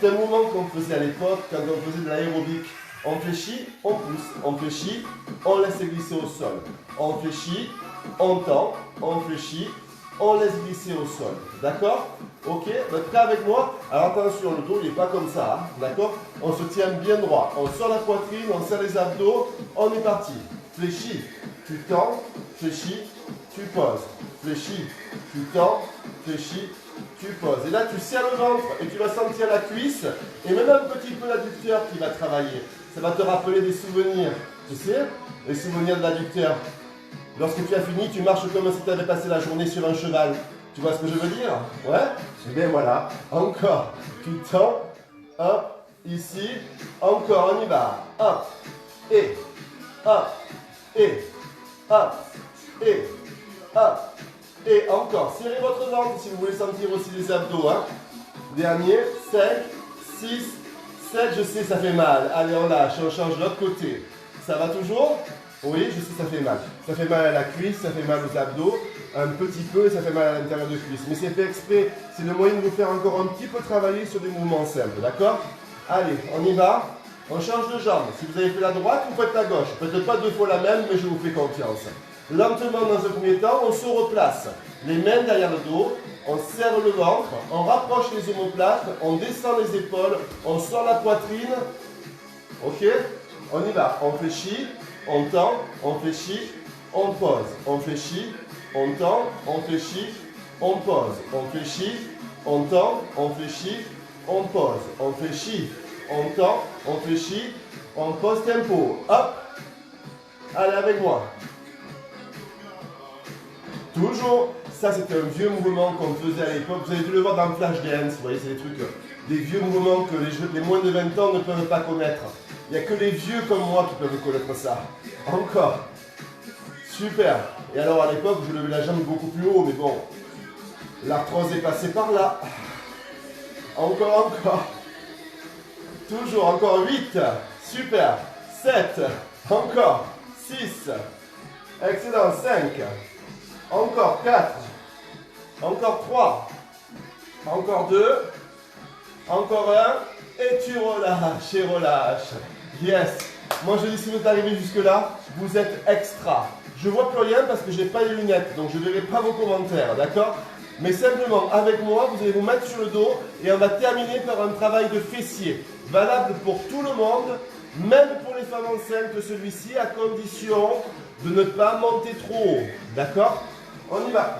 C'est un mouvement qu'on faisait à l'époque quand on faisait de l'aérobic. On fléchit, on pousse, on fléchit, on laisse glisser au sol. On fléchit, on tend, on fléchit, on laisse glisser au sol. D'accord? Ok? Vous êtes prêts avec moi? Alors attention, le dos il n'est pas comme ça. Hein? D'accord? On se tient bien droit. On sort la poitrine, on serre les abdos. On est parti. Fléchis, tu tends, fléchis, tu poses. Fléchis, tu tends, fléchis, tu poses. Et là, tu serres le ventre et tu vas sentir la cuisse et même un petit peu l'adducteur qui va travailler. Ça va te rappeler des souvenirs. Tu sais? Les souvenirs de l'adducteur. Lorsque tu as fini, tu marches comme si tu avais passé la journée sur un cheval. Tu vois ce que je veux dire? Ouais? Et bien voilà. Encore. Tu tends. Hop. Ici. Encore. On y va. Hop. Et. Hop. Et. Hop. Et. Hop. Et encore. Serrez votre ventre si vous voulez sentir aussi les abdos. Hein. Dernier. 5, 6, 7. Je sais, ça fait mal. Allez, on lâche. On change de l'autre côté. Ça va toujours? Oui, je sais, ça fait mal. Ça fait mal à la cuisse, ça fait mal aux abdos, un petit peu, et ça fait mal à l'intérieur de cuisse. Mais c'est fait exprès, c'est le moyen de vous faire encore un petit peu travailler sur des mouvements simples, d'accord? Allez, on y va. On change de jambe. Si vous avez fait la droite, vous faites la gauche. Peut-être pas 2 fois la même, mais je vous fais confiance. Lentement, dans un premier temps, on se replace. Les mains derrière le dos, on serre le ventre, on rapproche les omoplates, on descend les épaules, on sort la poitrine. Ok? On y va. On fléchit. On tend, on fléchit, on pose, on fléchit, on tend, on fléchit, on pose, on fléchit, on tend, on fléchit, on pose, on fléchit, on tend, on fléchit, on pose, tempo. Hop. Allez avec moi. Toujours. Ça c'était un vieux mouvement qu'on faisait à l'époque. Vous avez dû le voir dans Flashdance. Vous voyez, c'est des trucs, des vieux mouvements que les moins de 20 ans ne peuvent pas connaître. Il n'y a que les vieux comme moi qui peuvent connaître ça. Encore. Super. Et alors à l'époque, je levais la jambe beaucoup plus haut, mais bon. L'arthrose est passée par là. Encore. Toujours, encore 8. Super. 7. Encore. 6. Excellent. 5. Encore 4. Encore 3. Encore 2. Encore 1. Et tu relâches et relâches. Yes. Moi je dis si vous êtes arrivé jusque là, vous êtes extra. Je vois plus rien parce que je n'ai pas les lunettes, donc je ne verrai pas vos commentaires, d'accord? Mais simplement, avec moi, vous allez vous mettre sur le dos et on va terminer par un travail de fessier. Valable pour tout le monde, même pour les femmes enceintes, celui-ci, à condition de ne pas monter trop haut. D'accord? On y va.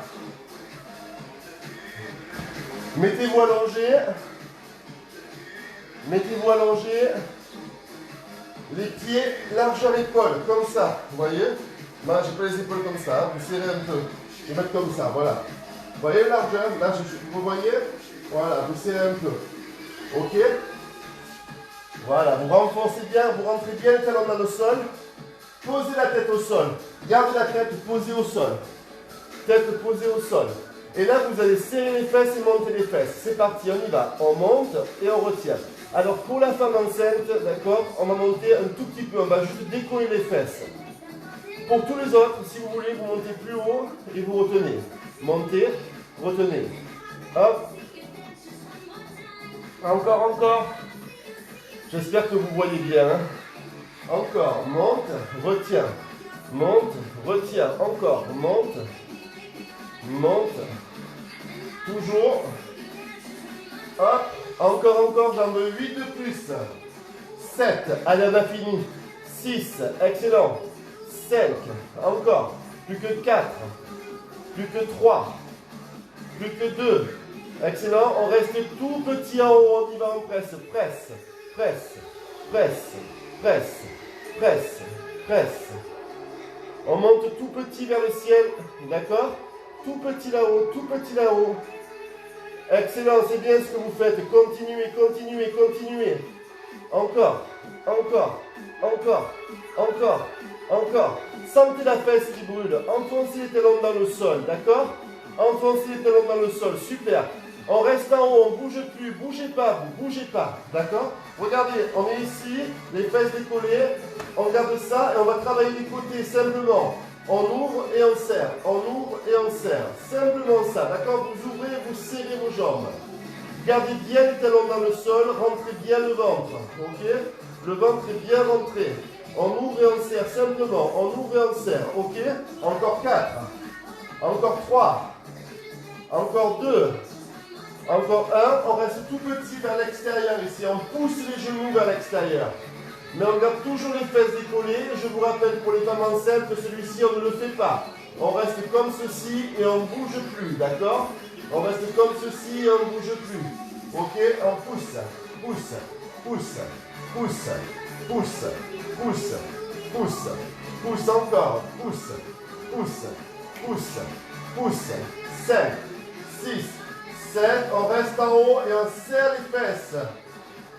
Mettez-vous allongé. Mettez-vous allongé. Les pieds largeur épaule, comme ça. Vous voyez? Moi, j'ai pas les épaules comme ça. Hein. Vous serrez un peu. Je vais mettre comme ça, voilà. Vous voyez la largeur? Là, vous voyez? Voilà, vous serrez un peu. Ok? Voilà, vous renforcez bien, vous rentrez bien le talon dans le sol. Posez la tête au sol. Gardez la tête posée au sol. Tête posée au sol. Et là, vous allez serrer les fesses et monter les fesses. C'est parti, on y va. On monte et on retient. Alors, pour la femme enceinte, d'accord, on va monter un tout petit peu. On va juste décoller les fesses. Pour tous les autres, si vous voulez, vous montez plus haut et vous retenez. Montez, retenez. Hop. Encore, encore. J'espère que vous voyez bien. Hein. Encore, monte, retiens. Monte, retiens. Encore, monte. Monte. Toujours. Hop. Encore, encore. J'en veux 8 de plus. 7. Allez, on a fini. 6. Excellent. 5. Encore. Plus que 4. Plus que 3. Plus que 2. Excellent. On reste tout petit en haut. On y va, on presse. Presse. Presse. Presse. Presse. Presse. Presse. On monte tout petit vers le ciel. D'accord? Tout petit là-haut. Tout petit là-haut. Excellent. C'est bien ce que vous faites. Continuez, continuez, continuez. Encore. Encore. Encore. Encore. Encore. Sentez la fesse qui brûle. Enfoncez les talons dans le sol. D'accord? Enfoncez les talons dans le sol. Super. On reste en haut. On ne bouge plus. Bougez pas. Vous bougez pas. D'accord? Regardez. On est ici. Les fesses décollées. On garde ça et on va travailler les côtés simplement. On ouvre et on serre. On ouvre et on serre. Simplement ça. D'accord? Vous ouvrez et vous serrez vos jambes. Gardez bien les talons dans le sol. Rentrez bien le ventre. Ok? Le ventre est bien rentré. On ouvre et on serre simplement. On ouvre et on serre. Ok? Encore 4. Encore 3. Encore 2. Encore 1. On reste tout petit vers l'extérieur ici. On pousse les genoux vers l'extérieur. Mais on garde toujours les fesses décollées. Je vous rappelle pour les femmes enceintes que celui-ci, on ne le fait pas. On reste comme ceci et on ne bouge plus. D'accord? On reste comme ceci et on ne bouge plus. Ok? On pousse. Pousse. Pousse. Pousse. Pousse. Pousse, pousse, pousse encore, pousse, pousse, pousse, pousse, 5, 6, 7, on reste en haut et on serre les fesses,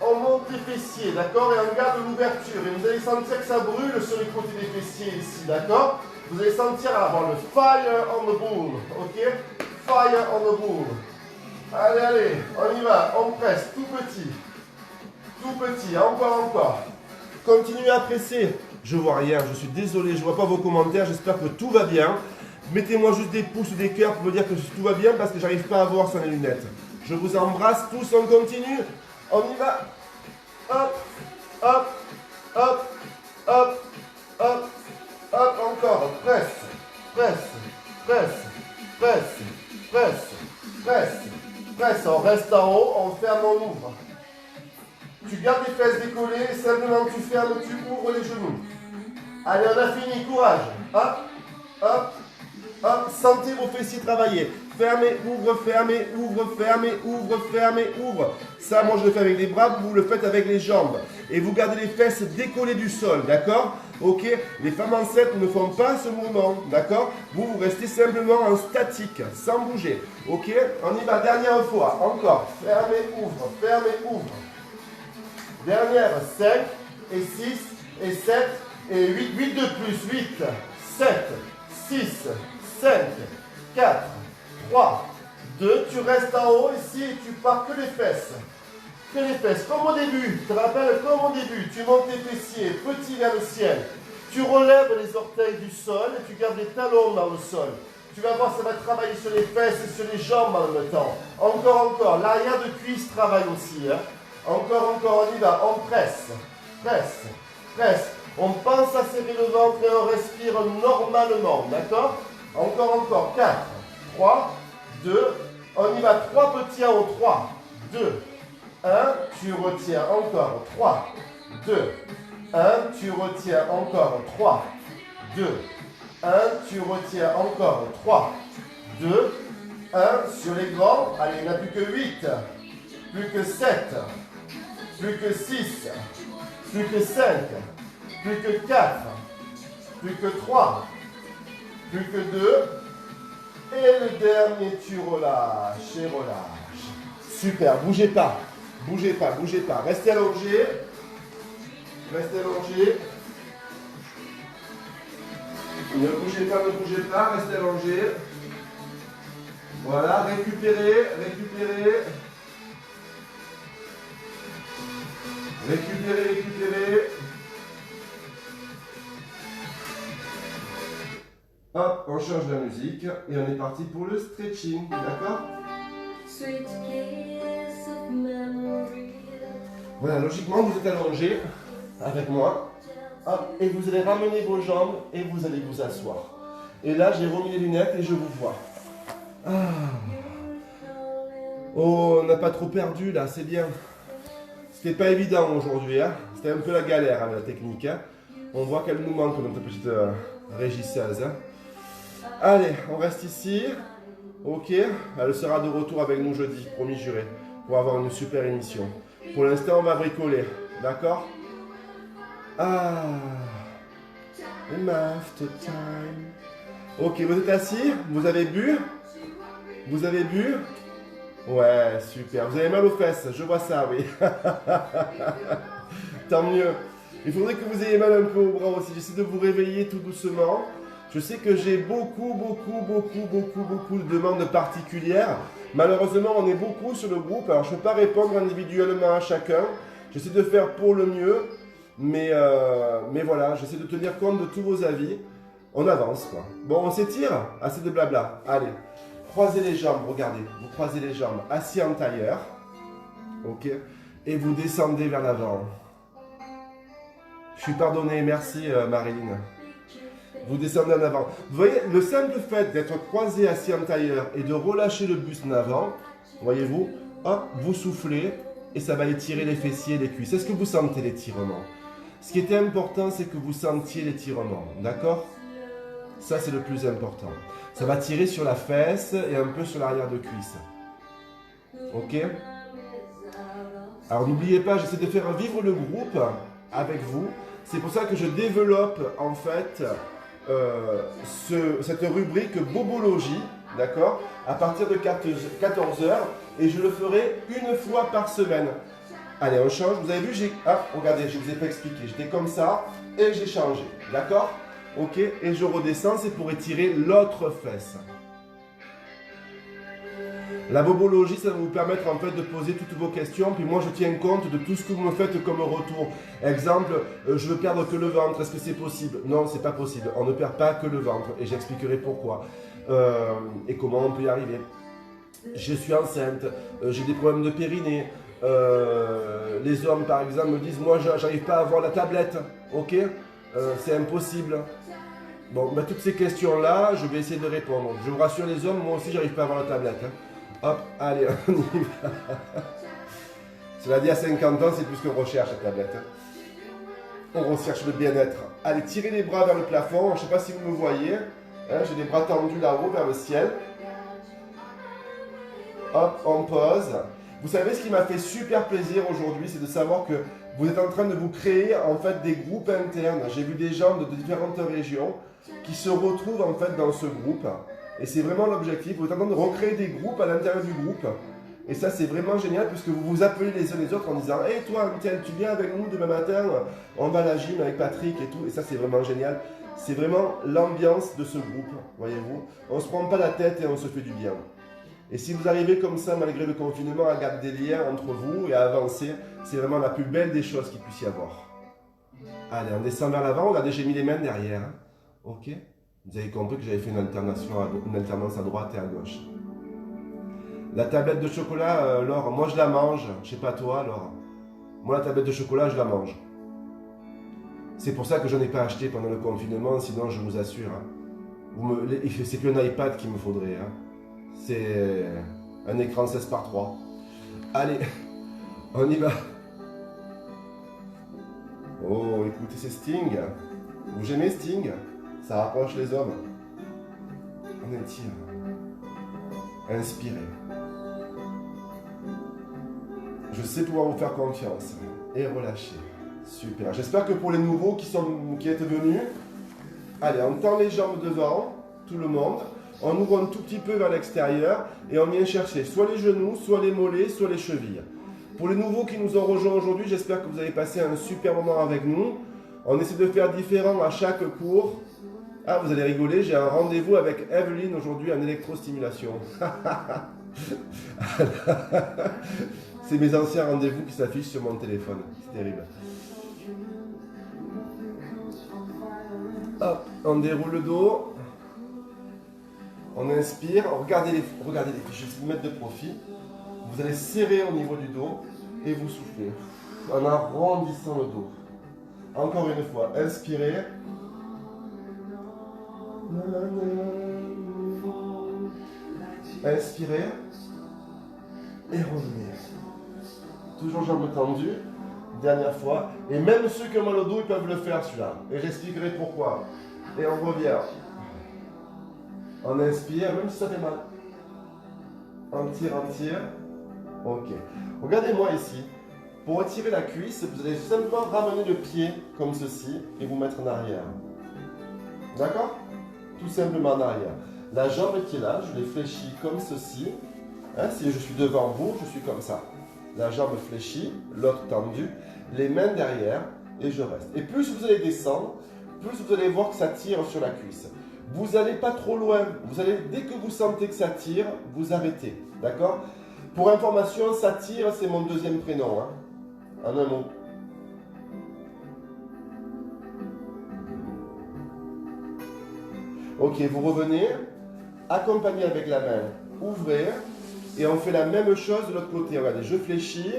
on monte les fessiers, d'accord, et on garde l'ouverture, et vous allez sentir que ça brûle sur les côtés des fessiers ici, d'accord, vous allez sentir avoir le fire on the bull, ok, fire on the bull, allez, allez, on y va, on presse, tout petit, encore. Continuez à presser. Je vois rien, je suis désolé, je ne vois pas vos commentaires, j'espère que tout va bien. Mettez-moi juste des pouces ou des cœurs pour me dire que tout va bien parce que j'arrive pas à voir sur les lunettes. Je vous embrasse tous, on continue. On y va. Hop, hop, hop, hop, hop, hop, encore. Presse, presse, presse, presse, presse, presse, presse. On reste en haut, on ferme, on ouvre. Tu gardes les fesses décollées, simplement tu fermes, tu ouvres les genoux. Allez, on a fini, courage. Hop, hop, hop, sentez vos fessiers travailler. Fermez, ouvre, fermez, ouvre, fermez, ouvre, fermez, ouvre. Ça, moi je le fais avec les bras, vous le faites avec les jambes. Et vous gardez les fesses décollées du sol, d'accord? Ok? Les femmes enceintes ne font pas ce mouvement, d'accord? Vous restez simplement en statique, sans bouger. Ok? On y va, dernière fois, encore. Fermez, ouvre, fermez, ouvre. Dernière, 5 et 6 et 7 et 8. 8 de plus. 8, 7, 6, 5, 4, 3, 2. Tu restes en haut ici et tu pars que les fesses. Que les fesses. Comme au début. Tu te rappelles, comme au début. Tu montes tes fessiers, petit vers le ciel. Tu relèves les orteils du sol et tu gardes les talons dans le sol. Tu vas voir, ça va travailler sur les fesses et sur les jambes en même temps. Encore. L'arrière de cuisse travaille aussi. Hein. Encore, on y va, on presse, presse, presse. On pense à serrer le ventre et on respire normalement, d'accord? Encore, 4, 3, 2, on y va, 3 petits en haut, 3, 2, 1, tu retiens encore, 3, 2, 1, tu retiens encore, 3, 2, 1, tu retiens encore, 3, 2, 1, sur les grands, allez, il n'y en a plus que 8, plus que 7, plus que 6, plus que 5, plus que 4, plus que 3, plus que 2. Et le dernier, tu relâches et relâches. Super, bougez pas. Restez allongé. Ne bougez pas, restez allongé. Voilà, récupérez, récupérez. Récupérez, récupérez. Hop, on change la musique et on est parti pour le stretching, d'accord? Voilà, logiquement, vous êtes allongé avec moi. Hop, et vous allez ramener vos jambes et vous allez vous asseoir. Et là, j'ai remis les lunettes et je vous vois. Ah. Oh, on n'a pas trop perdu là, c'est bien. C'était pas évident aujourd'hui, hein. C'était un peu la galère, hein, la technique. Hein. On voit qu'elle nous manque, notre petite régisseuse. Hein. Allez, on reste ici. Ok, elle sera de retour avec nous jeudi, promis juré, pour avoir une super émission. Pour l'instant, on va bricoler, d'accord? Ah, after time. Ok, vous êtes assis? Vous avez bu? Vous avez bu? Ouais, super. Vous avez mal aux fesses, je vois ça, oui. Tant mieux. Il faudrait que vous ayez mal un peu au bras aussi. J'essaie de vous réveiller tout doucement. Je sais que j'ai beaucoup de demandes particulières. Malheureusement, on est beaucoup sur le groupe. Alors, je ne peux pas répondre individuellement à chacun. J'essaie de faire pour le mieux. Mais voilà, j'essaie de tenir compte de tous vos avis. On avance, quoi. Bon, on s'étire? Assez de blabla. Allez. Croisez les jambes, regardez, vous croisez les jambes, assis en tailleur, ok, et vous descendez vers l'avant. Je suis pardonné, merci Marilyn. Vous descendez en avant. Vous voyez, le simple fait d'être croisé assis en tailleur et de relâcher le buste en avant, voyez-vous, hop, vous soufflez et ça va étirer les fessiers et les cuisses. Est-ce que vous sentez l'étirement? Ce qui était important, c'est que vous sentiez l'étirement, d'accord? Ça, c'est le plus important. Ça va tirer sur la fesse et un peu sur l'arrière de cuisse. Ok? Alors n'oubliez pas, j'essaie de faire vivre le groupe avec vous. C'est pour ça que je développe en fait cette rubrique Bobologie, d'accord? À partir de 14h et je le ferai une fois par semaine. Allez, on change. Vous avez vu, regardez, je ne vous ai pas expliqué. J'étais comme ça et j'ai changé, d'accord? Ok, et je redescends, c'est pour étirer l'autre fesse. La bobologie, ça va vous permettre en fait de poser toutes vos questions, puis moi je tiens compte de tout ce que vous me faites comme retour. Exemple, je veux perdre que le ventre, est-ce que c'est possible? Non, c'est pas possible, on ne perd pas que le ventre, et j'expliquerai pourquoi, et comment on peut y arriver. Je suis enceinte, j'ai des problèmes de périnée, les hommes par exemple me disent, moi j'arrive pas à avoir la tablette, ok? C'est impossible. Bon, bah, toutes ces questions-là, je vais essayer de répondre. Je vous rassure les hommes, moi aussi, j'arrive pas à avoir la tablette. Hein. Hop, allez, on y va. Cela dit, à 50 ans, c'est plus qu'on recherche la tablette. Hein. On recherche le bien-être. Allez, tirez les bras vers le plafond. Je ne sais pas si vous me voyez. Hein, j'ai les bras tendus là-haut vers le ciel. Hop, on pose. Vous savez, ce qui m'a fait super plaisir aujourd'hui, c'est de savoir que vous êtes en train de vous créer en fait des groupes internes. J'ai vu des gens de différentes régions qui se retrouvent en fait dans ce groupe. Et c'est vraiment l'objectif. Vous êtes en train de recréer des groupes à l'intérieur du groupe. Et ça, c'est vraiment génial puisque vous vous appelez les uns les autres en disant « Hey toi, Michael, tu viens avec nous demain matin, on va à la gym avec Patrick et tout. » Et ça, c'est vraiment génial. C'est vraiment l'ambiance de ce groupe, voyez-vous. On ne se prend pas la tête et on se fait du bien. Et si vous arrivez comme ça, malgré le confinement, à garder des liens entre vous et à avancer, c'est vraiment la plus belle des choses qu'il puisse y avoir. Allez, on descend vers l'avant. Regardez, j'ai mis les mains derrière. Hein. Ok? Vous avez compris que j'avais fait une alternance à droite et à gauche. La tablette de chocolat, Laure, moi je la mange. Je sais pas toi, Laure. Moi, la tablette de chocolat, je la mange. C'est pour ça que je n'en ai pas acheté pendant le confinement, sinon je vous assure. Hein, c'est plus un iPad qu'il me faudrait. Hein. C'est un écran 16:3. Allez, on y va. Oh, écoutez, c'est Sting. Vous aimez Sting? Ça rapproche les hommes. On étire. Inspirez. Je sais pouvoir vous faire confiance. Et relâchez. Super. J'espère que pour les nouveaux qui êtes venus, allez, on tend les jambes devant, tout le monde. On ouvre un tout petit peu vers l'extérieur et on vient chercher soit les genoux, soit les mollets, soit les chevilles. Pour les nouveaux qui nous ont rejoints aujourd'hui, j'espère que vous avez passé un super moment avec nous. On essaie de faire différent à chaque cours. Ah, vous allez rigoler, j'ai un rendez-vous avec Evelyne aujourd'hui en électrostimulation. C'est mes anciens rendez-vous qui s'affichent sur mon téléphone. C'est terrible. Hop, on déroule le dos. On inspire. Regardez les je vais vous mettre de profil. Vous allez serrer au niveau du dos et vous soufflez. En arrondissant le dos. Encore une fois, inspirez. Inspirez. Et revenez. Toujours jambes tendues. Dernière fois. Et même ceux qui ont mal au dos, ils peuvent le faire celui-là. Et j'expliquerai pourquoi. Et on revient. On inspire, même si ça fait mal. On tire, on tire. Ok. Regardez-moi ici. Pour retirer la cuisse, vous allez simplement ramener le pied comme ceci et vous mettre en arrière. D'accord? Tout simplement en arrière. La jambe qui est là, je l'ai fléchie comme ceci. Hein, si je suis devant vous, je suis comme ça. La jambe fléchie, l'autre tendue, les mains derrière et je reste. Et plus vous allez descendre, plus vous allez voir que ça tire sur la cuisse. Vous n'allez pas trop loin. Vous allez, dès que vous sentez que ça tire, vous arrêtez. D'accord? Pour information, ça tire, c'est mon deuxième prénom. Hein, en un mot. Ok, vous revenez, accompagnez avec la main, ouvrez, et on fait la même chose de l'autre côté. Regardez, je fléchis,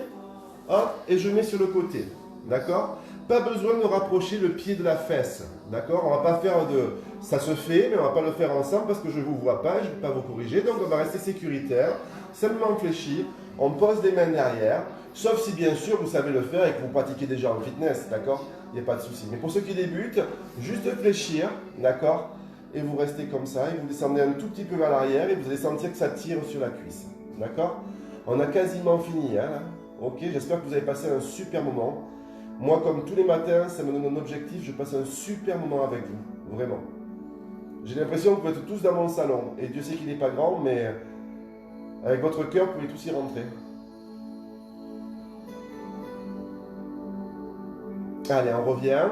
hop, et je mets sur le côté. D'accord? Pas besoin de rapprocher le pied de la fesse. D'accord? On va pas faire de... Ça se fait, mais on va pas le faire ensemble parce que je ne vous vois pas, je ne peux pas vous corriger. Donc on va rester sécuritaire, simplement fléchi. On pose les mains derrière, sauf si bien sûr vous savez le faire et que vous pratiquez déjà en fitness. D'accord? Il n'y a pas de souci. Mais pour ceux qui débutent, juste fléchir. D'accord? Et vous restez comme ça, et vous descendez un tout petit peu vers l'arrière, et vous allez sentir que ça tire sur la cuisse. D'accord? On a quasiment fini, hein, là. Ok, j'espère que vous avez passé un super moment. Moi, comme tous les matins, ça me donne un objectif, je passe un super moment avec vous, vraiment. J'ai l'impression que vous êtes tous dans mon salon, et Dieu sait qu'il n'est pas grand, mais avec votre cœur, vous pouvez tous y rentrer. Allez, on revient.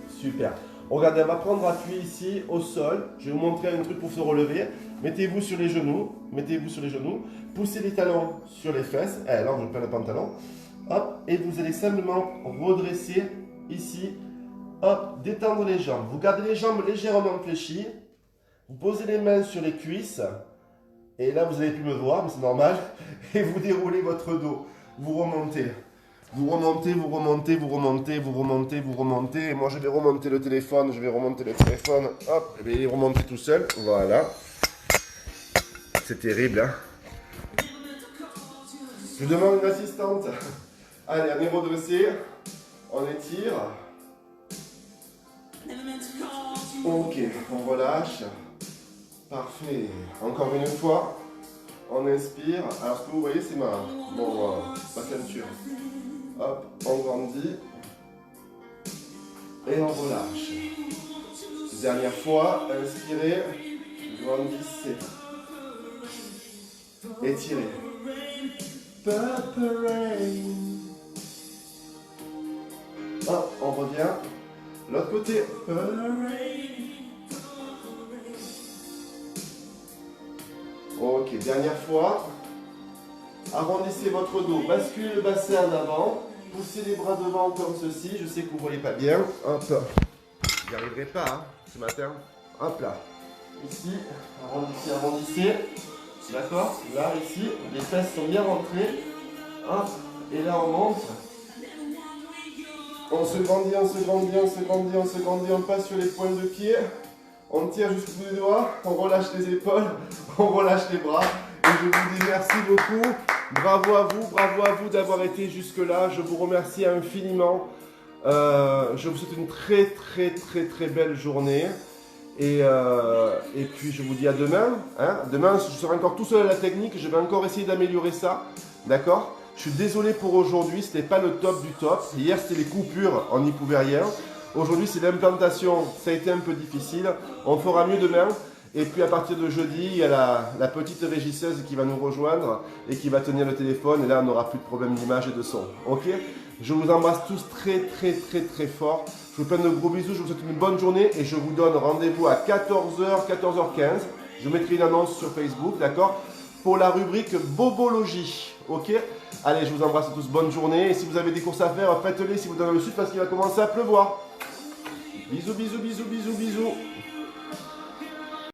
Super. Regardez, on va prendre appui ici au sol. Je vais vous montrer un truc pour se relever. Mettez-vous sur les genoux. Mettez-vous sur les genoux. Poussez les talons sur les fesses. Alors, je prends le pantalon. Hop. Et vous allez simplement redresser ici. Hop. Détendre les jambes. Vous gardez les jambes légèrement fléchies. Vous posez les mains sur les cuisses. Et là, vous n'allez plus me voir, mais c'est normal. Et vous déroulez votre dos. Vous remontez. Vous remontez, vous remontez, vous remontez, vous remontez, vous remontez. Et moi, je vais remonter le téléphone. Hop, et il est remonté tout seul. Voilà. C'est terrible, hein. Je demande une assistante. Allez, on est redressé. On étire. Ok, on relâche. Parfait. Encore une fois. On inspire. Alors, ce que vous voyez, c'est ma ceinture. Hop, on grandit et on relâche. Dernière fois, inspirez, grandissez, étirez. Purple rain. Hop, on revient. L'autre côté. Ok, dernière fois. Arrondissez votre dos, basculez le bassin en avant. Poussez les bras devant comme ceci. Je sais que vous ne voyez pas bien. Hop. J'y arriverai pas hein, ce matin. Hop là. Ici, arrondissez, arrondissez. D'accord? Là, ici, les fesses sont bien rentrées. Hop. Et là, on monte. On se grandit, on se grandit, on se grandit, on se grandit. On passe sur les pointes de pied. On tire jusqu'au bout des doigts. On relâche les épaules. On relâche les bras. Et je vous dis merci beaucoup. Bravo à vous d'avoir été jusque-là. Je vous remercie infiniment. Je vous souhaite une très belle journée. Et puis je vous dis à demain. Hein. Demain, je serai encore tout seul à la technique. Je vais encore essayer d'améliorer ça. D'accord? Je suis désolé pour aujourd'hui. Ce n'était pas le top du top. Hier, c'était les coupures. On n'y pouvait rien. Aujourd'hui, c'est l'implantation. Ça a été un peu difficile. On fera mieux demain. Et puis à partir de jeudi, il y a la petite régisseuse qui va nous rejoindre et qui va tenir le téléphone. Et là, on n'aura plus de problème d'image et de son. Ok? Je vous embrasse tous très fort. Je vous fais de gros bisous, je vous souhaite une bonne journée et je vous donne rendez-vous à 14h, 14h15. Je mettrai une annonce sur Facebook, d'accord, pour la rubrique Bobologie, ok? Allez, je vous embrasse tous, bonne journée. Et si vous avez des courses à faire, faites-les si vous êtes dans le sud parce qu'il va commencer à pleuvoir. Bisous, bisous, bisous, bisous, bisous.